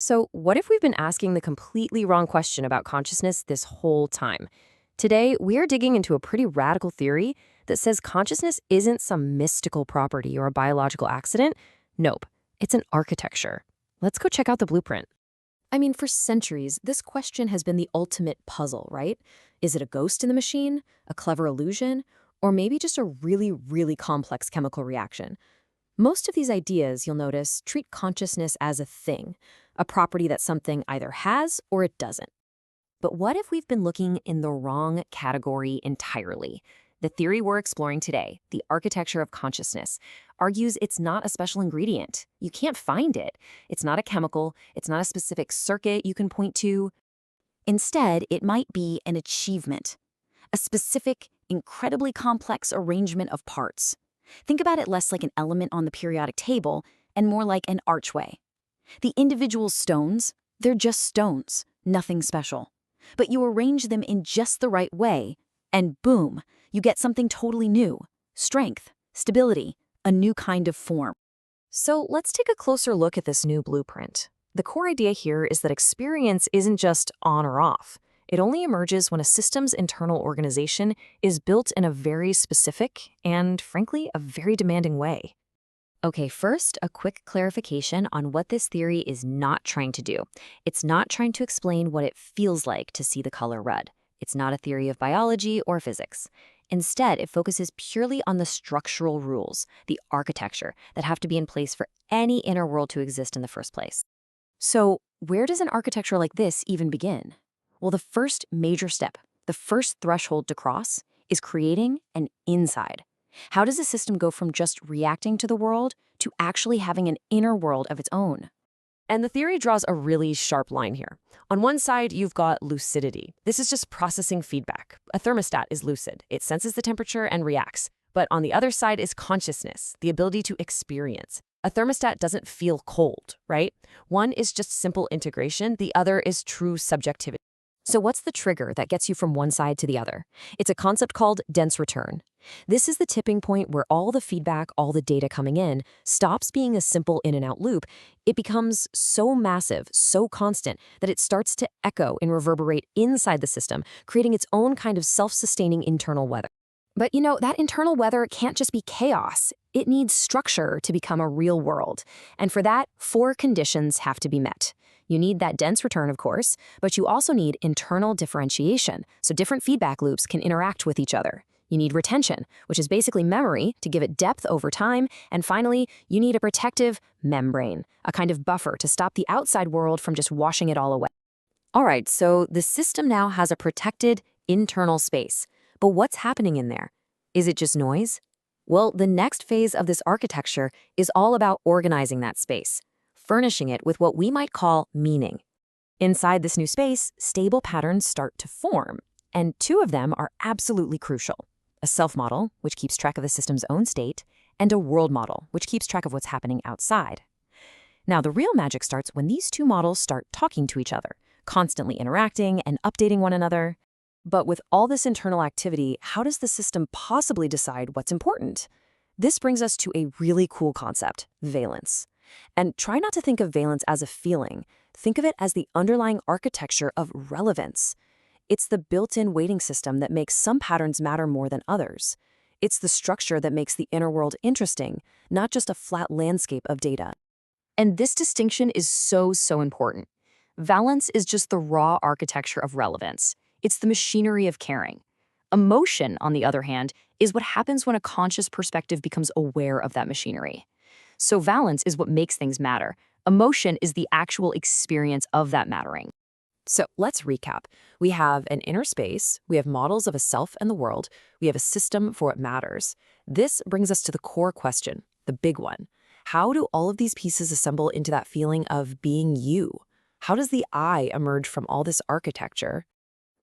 So, what if we've been asking the completely wrong question about consciousness this whole time? Today, we are digging into a pretty radical theory that says consciousness isn't some mystical property or a biological accident. Nope, it's an architecture. Let's go check out the blueprint. I mean, for centuries, this question has been the ultimate puzzle, right? Is it a ghost in the machine, a clever illusion, or maybe just a really, really complex chemical reaction? Most of these ideas, you'll notice, treat consciousness as a thing, a property that something either has or it doesn't. But what if we've been looking in the wrong category entirely? The theory we're exploring today, the architecture of consciousness, argues it's not a special ingredient. You can't find it. It's not a chemical. It's not a specific circuit you can point to. Instead, it might be an achievement, a specific, incredibly complex arrangement of parts. Think about it less like an element on the periodic table and more like an archway. The individual stones, they're just stones, nothing special. But you arrange them in just the right way, and boom, you get something totally new. Strength, stability, a new kind of form. So let's take a closer look at this new blueprint. The core idea here is that experience isn't just on or off. It only emerges when a system's internal organization is built in a very specific and, frankly, a very demanding way. Okay, first, a quick clarification on what this theory is not trying to do. It's not trying to explain what it feels like to see the color red. It's not a theory of biology or physics. Instead, it focuses purely on the structural rules, the architecture, that have to be in place for any inner world to exist in the first place. So, where does an architecture like this even begin? Well, the first major step, the first threshold to cross, is creating an inside. How does a system go from just reacting to the world to actually having an inner world of its own? And the theory draws a really sharp line here. On one side, you've got lucidity. This is just processing feedback. A thermostat is lucid. It senses the temperature and reacts. But on the other side is consciousness, the ability to experience. A thermostat doesn't feel cold, right? One is just simple integration. The other is true subjectivity. So what's the trigger that gets you from one side to the other? It's a concept called dense return. This is the tipping point where all the feedback, all the data coming in, stops being a simple in and out loop. It becomes so massive, so constant, that it starts to echo and reverberate inside the system, creating its own kind of self-sustaining internal weather. But that internal weather can't just be chaos. It needs structure to become a real world. And for that, four conditions have to be met. You need that dense return, of course, but you also need internal differentiation, so different feedback loops can interact with each other. You need retention, which is basically memory to give it depth over time. And finally, you need a protective membrane, a kind of buffer to stop the outside world from just washing it all away. All right, so the system now has a protected internal space. But what's happening in there? Is it just noise? Well, the next phase of this architecture is all about organizing that space, furnishing it with what we might call meaning. Inside this new space, stable patterns start to form, and two of them are absolutely crucial. A self model, which keeps track of the system's own state, and a world model, which keeps track of what's happening outside. Now, the real magic starts when these two models start talking to each other, constantly interacting and updating one another. But with all this internal activity, how does the system possibly decide what's important? This brings us to a really cool concept, valence. And try not to think of valence as a feeling. Think of it as the underlying architecture of relevance. It's the built-in weighting system that makes some patterns matter more than others. It's the structure that makes the inner world interesting, not just a flat landscape of data. And this distinction is so important. Valence is just the raw architecture of relevance. It's the machinery of caring. Emotion, on the other hand, is what happens when a conscious perspective becomes aware of that machinery. So valence is what makes things matter. Emotion is the actual experience of that mattering. So let's recap. We have an inner space, we have models of a self and the world, we have a system for what matters. This brings us to the core question, the big one. How do all of these pieces assemble into that feeling of being you? How does the I emerge from all this architecture?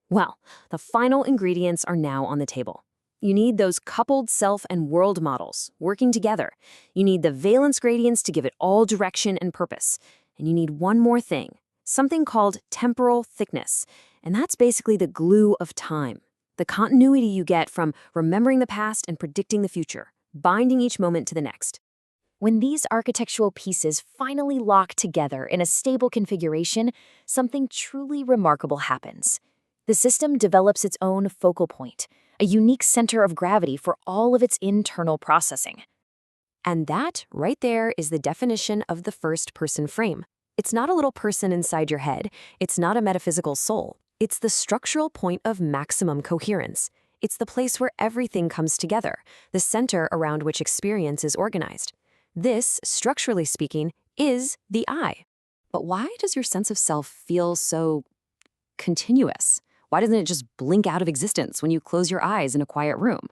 Well, the final ingredients are now on the table. You need those coupled self and world models working together. You need the valence gradients to give it all direction and purpose. And you need one more thing, something called temporal thickness. And that's basically the glue of time, the continuity you get from remembering the past and predicting the future, binding each moment to the next. When these architectural pieces finally lock together in a stable configuration, something truly remarkable happens. The system develops its own focal point, a unique center of gravity for all of its internal processing. And that, right there, is the definition of the first-person frame. It's not a little person inside your head. It's not a metaphysical soul. It's the structural point of maximum coherence. It's the place where everything comes together, the center around which experience is organized. This, structurally speaking, is the I. But why does your sense of self feel so continuous? Why doesn't it just blink out of existence when you close your eyes in a quiet room?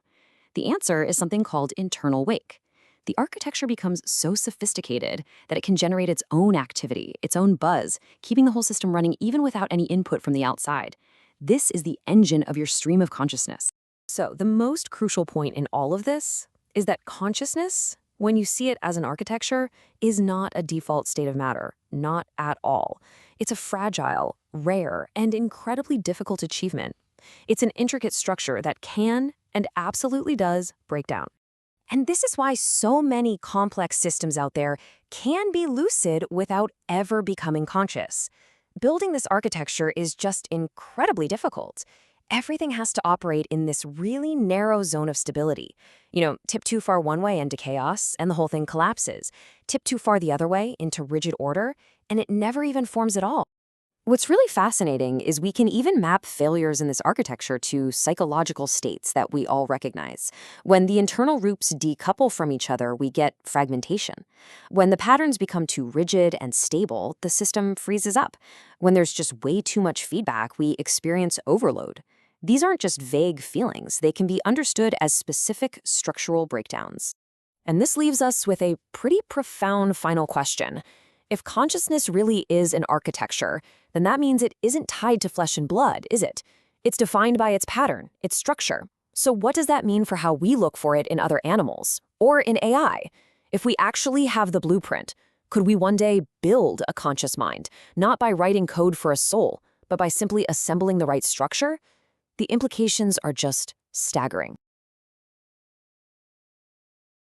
The answer is something called internal wake. The architecture becomes so sophisticated that it can generate its own activity, its own buzz, keeping the whole system running even without any input from the outside. This is the engine of your stream of consciousness. So, the most crucial point in all of this is that consciousness, when you see it as an architecture, is not a default state of matter, not at all. It's a fragile, rare, and incredibly difficult achievement. It's an intricate structure that can, and absolutely does, break down. And this is why so many complex systems out there can be lucid without ever becoming conscious. Building this architecture is just incredibly difficult. Everything has to operate in this really narrow zone of stability. Tip too far one way into chaos, and the whole thing collapses. Tip too far the other way into rigid order, and it never even forms at all. What's really fascinating is we can even map failures in this architecture to psychological states that we all recognize. When the internal loops decouple from each other, we get fragmentation. When the patterns become too rigid and stable, the system freezes up. When there's just way too much feedback, we experience overload. These aren't just vague feelings. They can be understood as specific structural breakdowns. And this leaves us with a pretty profound final question. If consciousness really is an architecture, then that means it isn't tied to flesh and blood, is it? It's defined by its pattern, its structure. So what does that mean for how we look for it in other animals, or in AI? If we actually have the blueprint, could we one day build a conscious mind, not by writing code for a soul, but by simply assembling the right structure? The implications are just staggering.